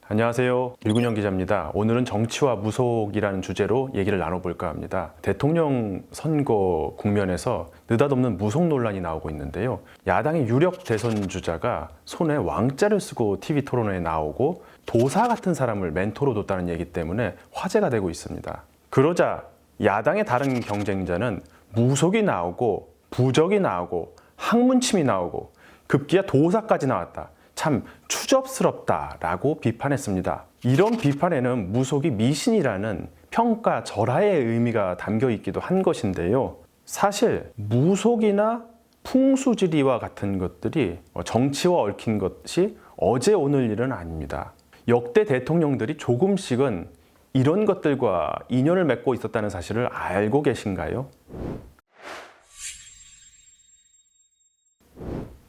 안녕하세요. 유근영 기자입니다. 오늘은 정치와 무속이라는 주제로 얘기를 나눠볼까 합니다. 대통령 선거 국면에서 느닷없는 무속 논란이 나오고 있는데요. 야당의 유력 대선 주자가 손에 왕자를 쓰고 TV 토론회에 나오고 도사 같은 사람을 멘토로 뒀다는 얘기 때문에 화제가 되고 있습니다. 그러자 야당의 다른 경쟁자는 무속이 나오고 부적이 나오고 학문침이 나오고 급기야 도사까지 나왔다. 참 추접스럽다라고 비판했습니다. 이런 비판에는 무속이 미신이라는 평가 절하의 의미가 담겨 있기도 한 것인데요. 사실 무속이나 풍수지리와 같은 것들이 정치와 얽힌 것이 어제 오늘 일은 아닙니다. 역대 대통령들이 조금씩은 이런 것들과 인연을 맺고 있었다는 사실을 알고 계신가요?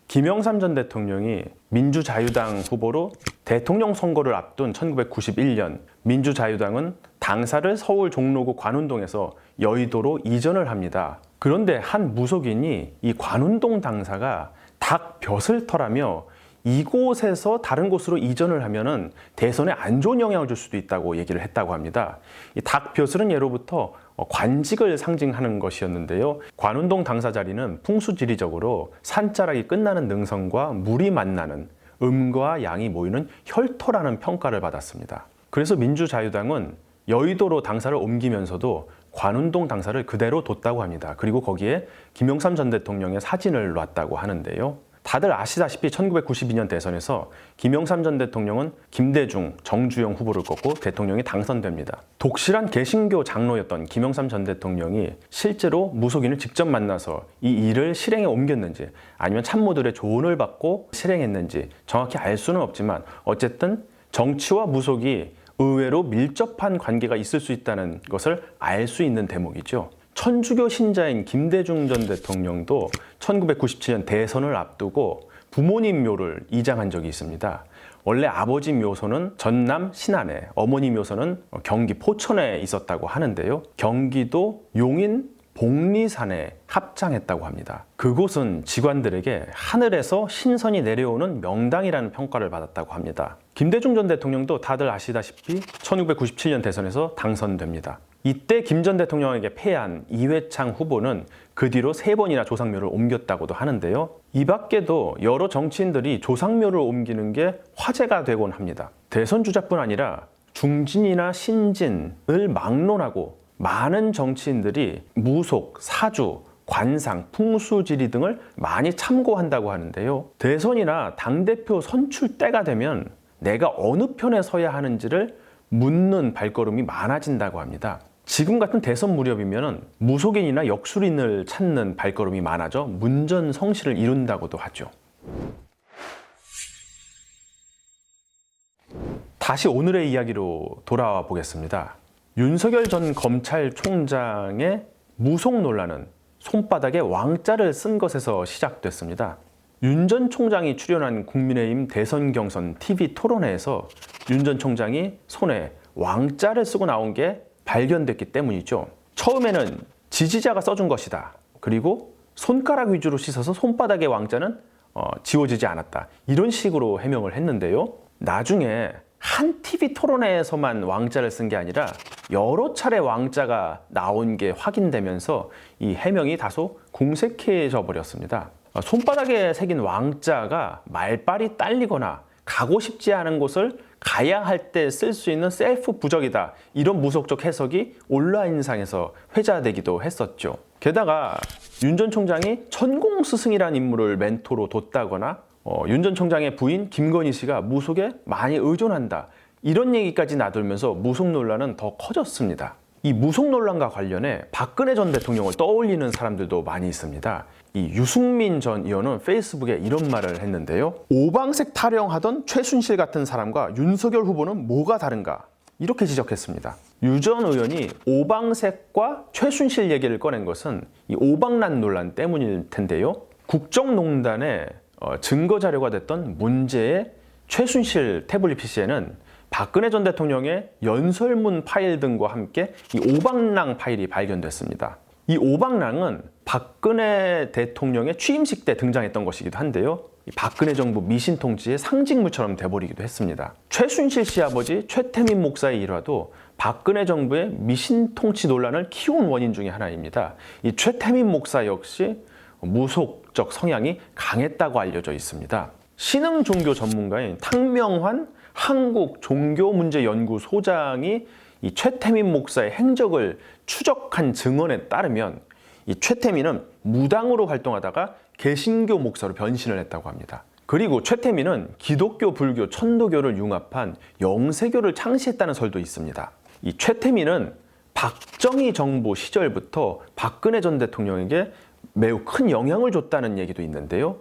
김영삼 전 대통령이 민주자유당 후보로 대통령 선거를 앞둔 1991년 민주자유당은 당사를 서울 종로구 관운동에서 여의도로 이전을 합니다. 그런데 한 무속인이 이 관운동 당사가 닭 벼슬터라며 이곳에서 다른 곳으로 이전을 하면은 대선에 안 좋은 영향을 줄 수도 있다고 얘기를 했다고 합니다. 이 닭 벼슬은 예로부터 관직을 상징하는 것이었는데요. 관운동 당사 자리는 풍수지리적으로 산자락이 끝나는 능선과 물이 만나는 음과 양이 모이는 혈터라는 평가를 받았습니다. 그래서 민주자유당은 여의도로 당사를 옮기면서도 관운동 당사를 그대로 뒀다고 합니다. 그리고 거기에 김영삼 전 대통령의 사진을 놨다고 하는데요. 다들 아시다시피 1992년 대선에서 김영삼 전 대통령은 김대중, 정주영 후보를 꺾고 대통령이 당선됩니다. 독실한 개신교 장로였던 김영삼 전 대통령이 실제로 무속인을 직접 만나서 이 일을 실행에 옮겼는지 아니면 참모들의 조언을 받고 실행했는지 정확히 알 수는 없지만 어쨌든 정치와 무속이 의외로 밀접한 관계가 있을 수 있다는 것을 알 수 있는 대목이죠. 천주교 신자인 김대중 전 대통령도 1997년 대선을 앞두고 부모님 묘를 이장한 적이 있습니다. 원래 아버지 묘소는 전남 신안에, 어머니 묘소는 경기 포천에 있었다고 하는데요. 경기도 용인 복리산에 합장했다고 합니다. 그곳은 직관들에게 하늘에서 신선이 내려오는 명당이라는 평가를 받았다고 합니다. 김대중 전 대통령도 다들 아시다시피 1997년 대선에서 당선됩니다. 이때 김 전 대통령에게 패한 이회창 후보는 그 뒤로 3번이나 조상묘를 옮겼다고도 하는데요. 이 밖에도 여러 정치인들이 조상묘를 옮기는 게 화제가 되곤 합니다. 대선 주자뿐 아니라 중진이나 신진을 막론하고 많은 정치인들이 무속, 사주, 관상, 풍수지리 등을 많이 참고한다고 하는데요. 대선이나 당대표 선출 때가 되면 내가 어느 편에 서야 하는지를 묻는 발걸음이 많아진다고 합니다. 지금 같은 대선 무렵이면 무속인이나 역술인을 찾는 발걸음이 많아져 문전성시를 이룬다고도 하죠. 다시 오늘의 이야기로 돌아와 보겠습니다. 윤석열 전 검찰총장의 무속 논란은 손바닥에 왕자를 쓴 것에서 시작됐습니다. 윤 전 총장이 출연한 국민의힘 대선 경선 TV 토론회에서 윤 전 총장이 손에 왕자를 쓰고 나온 게 발견됐기 때문이죠. 처음에는 지지자가 써준 것이다. 그리고 손가락 위주로 씻어서 손바닥의 왕자는 지워지지 않았다. 이런 식으로 해명을 했는데요. 나중에 한 TV 토론회에서만 왕자를 쓴 게 아니라 여러 차례 왕자가 나온 게 확인되면서 이 해명이 다소 궁색해져 버렸습니다. 손바닥에 새긴 왕자가 말빨이 딸리거나 가고 싶지 않은 곳을 가야 할 때 쓸 수 있는 셀프 부적이다. 이런 무속적 해석이 온라인상에서 회자되기도 했었죠. 게다가 윤 전 총장이 천공 스승이라는 인물을 멘토로 뒀다거나 윤 전 총장의 부인 김건희 씨가 무속에 많이 의존한다. 이런 얘기까지 나돌면서 무속 논란은 더 커졌습니다. 이 무속 논란과 관련해 박근혜 전 대통령을 떠올리는 사람들도 많이 있습니다. 이 유승민 전 의원은 페이스북에 이런 말을 했는데요. 오방색 타령하던 최순실 같은 사람과 윤석열 후보는 뭐가 다른가? 이렇게 지적했습니다. 유 전 의원이 오방색과 최순실 얘기를 꺼낸 것은 이 오방란 논란 때문일 텐데요. 국정농단의 증거 자료가 됐던 문제의 최순실 태블릿 PC에는 박근혜 전 대통령의 연설문 파일 등과 함께 이 오방랑 파일이 발견됐습니다. 이 오방랑은 박근혜 대통령의 취임식 때 등장했던 것이기도 한데요. 이 박근혜 정부 미신 통치의 상징물처럼 돼버리기도 했습니다. 최순실 씨 아버지 최태민 목사의 일화도 박근혜 정부의 미신 통치 논란을 키운 원인 중에 하나입니다. 이 최태민 목사 역시 무속적 성향이 강했다고 알려져 있습니다. 신흥 종교 전문가인 탕명환 한국종교문제연구소장이 이 최태민 목사의 행적을 추적한 증언에 따르면 이 최태민은 무당으로 활동하다가 개신교 목사로 변신을 했다고 합니다. 그리고 최태민은 기독교, 불교, 천도교를 융합한 영세교를 창시했다는 설도 있습니다. 이 최태민은 박정희 정부 시절부터 박근혜 전 대통령에게 매우 큰 영향을 줬다는 얘기도 있는데요.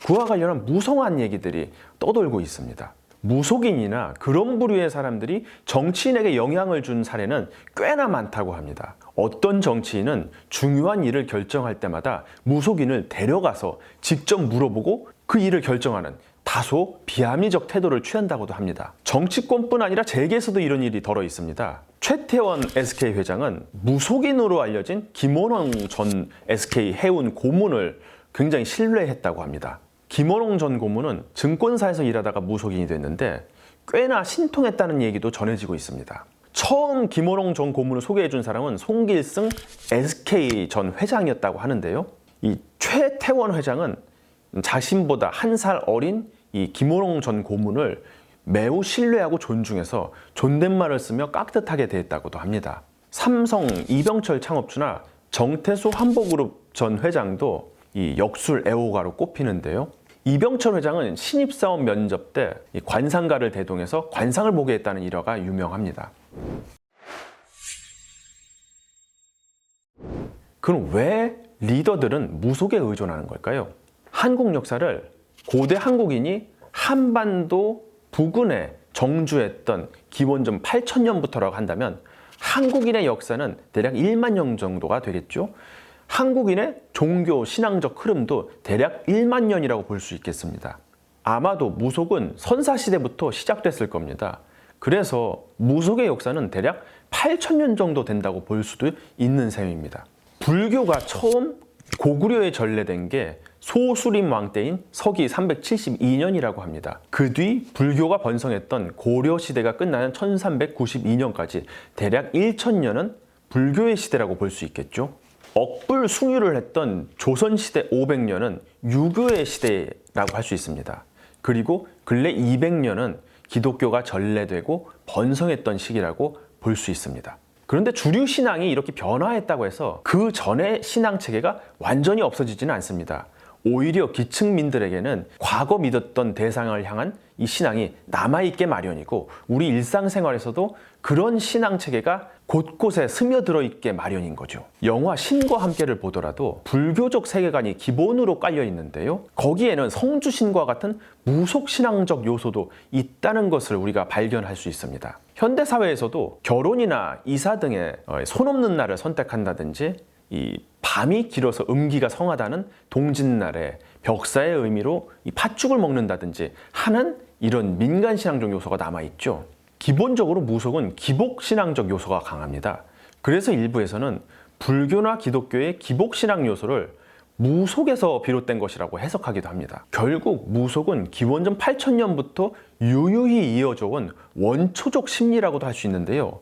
그와 관련한 무성한 얘기들이 떠돌고 있습니다. 무속인이나 그런 부류의 사람들이 정치인에게 영향을 준 사례는 꽤나 많다고 합니다. 어떤 정치인은 중요한 일을 결정할 때마다 무속인을 데려가서 직접 물어보고 그 일을 결정하는 다소 비합리적 태도를 취한다고도 합니다. 정치권뿐 아니라 재계에서도 이런 일이 덜어 있습니다. 최태원 SK 회장은 무속인으로 알려진 김원홍 전 SK 해운 고문을 굉장히 신뢰했다고 합니다. 김원홍 전 고문은 증권사에서 일하다가 무속인이 됐는데 꽤나 신통했다는 얘기도 전해지고 있습니다. 처음 김원홍 전 고문을 소개해준 사람은 송길승 SK 전 회장이었다고 하는데요. 이 최태원 회장은 자신보다 한 살 어린 이 김원홍 전 고문을 매우 신뢰하고 존중해서 존댓말을 쓰며 깍듯하게 대했다고도 합니다. 삼성 이병철 창업주나 정태수 한보그룹 전 회장도 이 역술 애호가로 꼽히는데요. 이병철 회장은 신입사원 면접 때 관상가를 대동해서 관상을 보게 했다는 일화가 유명합니다. 그럼 왜 리더들은 무속에 의존하는 걸까요? 한국 역사를 고대 한국인이 한반도 부근에 정주했던 기원전 8,000년부터라고 한다면 한국인의 역사는 대략 1만 년 정도가 되겠죠. 한국인의 종교 신앙적 흐름도 대략 1만 년이라고 볼 수 있겠습니다. 아마도 무속은 선사시대부터 시작됐을 겁니다. 그래서 무속의 역사는 대략 8,000년 정도 된다고 볼 수도 있는 셈입니다. 불교가 처음 고구려에 전래된 게 소수림 왕 때인 서기 372년이라고 합니다. 그 뒤 불교가 번성했던 고려 시대가 끝나는 1392년까지 대략 1,000년은 불교의 시대라고 볼 수 있겠죠. 억불숭유를 했던 조선시대 500년은 유교의 시대라고 할 수 있습니다. 그리고 근래 200년은 기독교가 전래되고 번성했던 시기라고 볼 수 있습니다. 그런데 주류 신앙이 이렇게 변화했다고 해서 그 전의 신앙 체계가 완전히 없어지지는 않습니다. 오히려 기층민들에게는 과거 믿었던 대상을 향한 이 신앙이 남아있게 마련이고 우리 일상생활에서도 그런 신앙 체계가 곳곳에 스며들어 있게 마련인 거죠. 영화 신과 함께를 보더라도 불교적 세계관이 기본으로 깔려 있는데요. 거기에는 성주신과 같은 무속신앙적 요소도 있다는 것을 우리가 발견할 수 있습니다. 현대사회에서도 결혼이나 이사 등의 손 없는 날을 선택한다든지 이 밤이 길어서 음기가 성하다는 동짓날에 벽사의 의미로 이 팥죽을 먹는다든지 하는 이런 민간신앙적 요소가 남아있죠. 기본적으로 무속은 기복신앙적 요소가 강합니다. 그래서 일부에서는 불교나 기독교의 기복신앙 요소를 무속에서 비롯된 것이라고 해석하기도 합니다. 결국 무속은 기원전 8,000년부터 유유히 이어져 온 원초적 심리라고도 할 수 있는데요.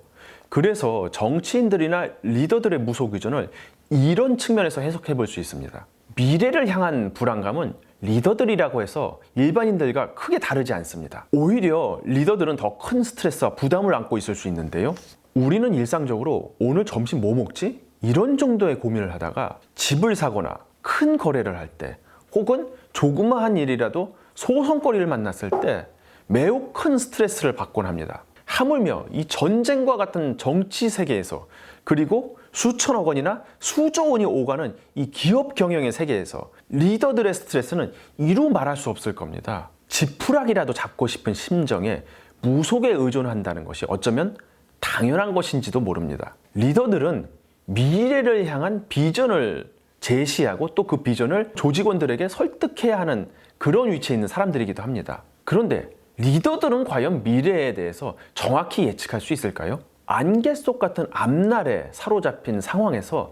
그래서 정치인들이나 리더들의 무속 의존을 이런 측면에서 해석해 볼 수 있습니다. 미래를 향한 불안감은 리더들이라고 해서 일반인들과 크게 다르지 않습니다. 오히려 리더들은 더 큰 스트레스와 부담을 안고 있을 수 있는데요. 우리는 일상적으로 오늘 점심 뭐 먹지? 이런 정도의 고민을 하다가 집을 사거나 큰 거래를 할 때 혹은 조그마한 일이라도 소송거리를 만났을 때 매우 큰 스트레스를 받곤 합니다. 하물며 이 전쟁과 같은 정치 세계에서 그리고 수천억 원이나 수조 원이 오가는 이 기업 경영의 세계에서 리더들의 스트레스는 이루 말할 수 없을 겁니다. 지푸라기라도 잡고 싶은 심정에 무속에 의존한다는 것이 어쩌면 당연한 것인지도 모릅니다. 리더들은 미래를 향한 비전을 제시하고 또 그 비전을 조직원들에게 설득해야 하는 그런 위치에 있는 사람들이기도 합니다. 그런데 리더들은 과연 미래에 대해서 정확히 예측할 수 있을까요? 안개 속 같은 앞날에 사로잡힌 상황에서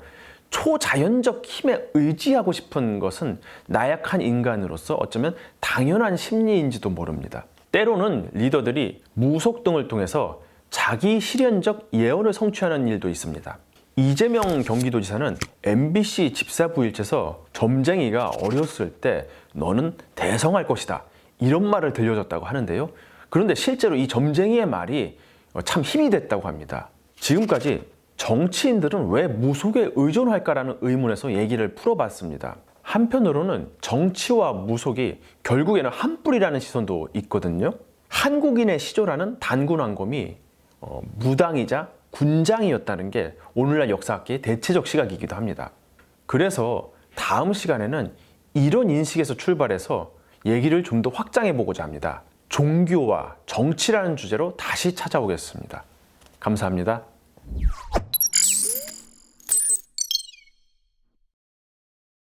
초자연적 힘에 의지하고 싶은 것은 나약한 인간으로서 어쩌면 당연한 심리인지도 모릅니다. 때로는 리더들이 무속 등을 통해서 자기 실현적 예언을 성취하는 일도 있습니다. 이재명 경기도지사는 MBC 집사부일체에서 점쟁이가 어렸을 때 너는 대성할 것이다 이런 말을 들려줬다고 하는데요. 그런데 실제로 이 점쟁이의 말이 참 힘이 됐다고 합니다. 지금까지 정치인들은 왜 무속에 의존할까라는 의문에서 얘기를 풀어봤습니다. 한편으로는 정치와 무속이 결국에는 한 뿌리라는 시선도 있거든요. 한국인의 시조라는 단군왕검이 무당이자 군장이었다는 게 오늘날 역사학계의 대체적 시각이기도 합니다. 그래서 다음 시간에는 이런 인식에서 출발해서 얘기를 좀 더 확장해 보고자 합니다. 종교와 정치라는 주제로 다시 찾아오겠습니다. 감사합니다.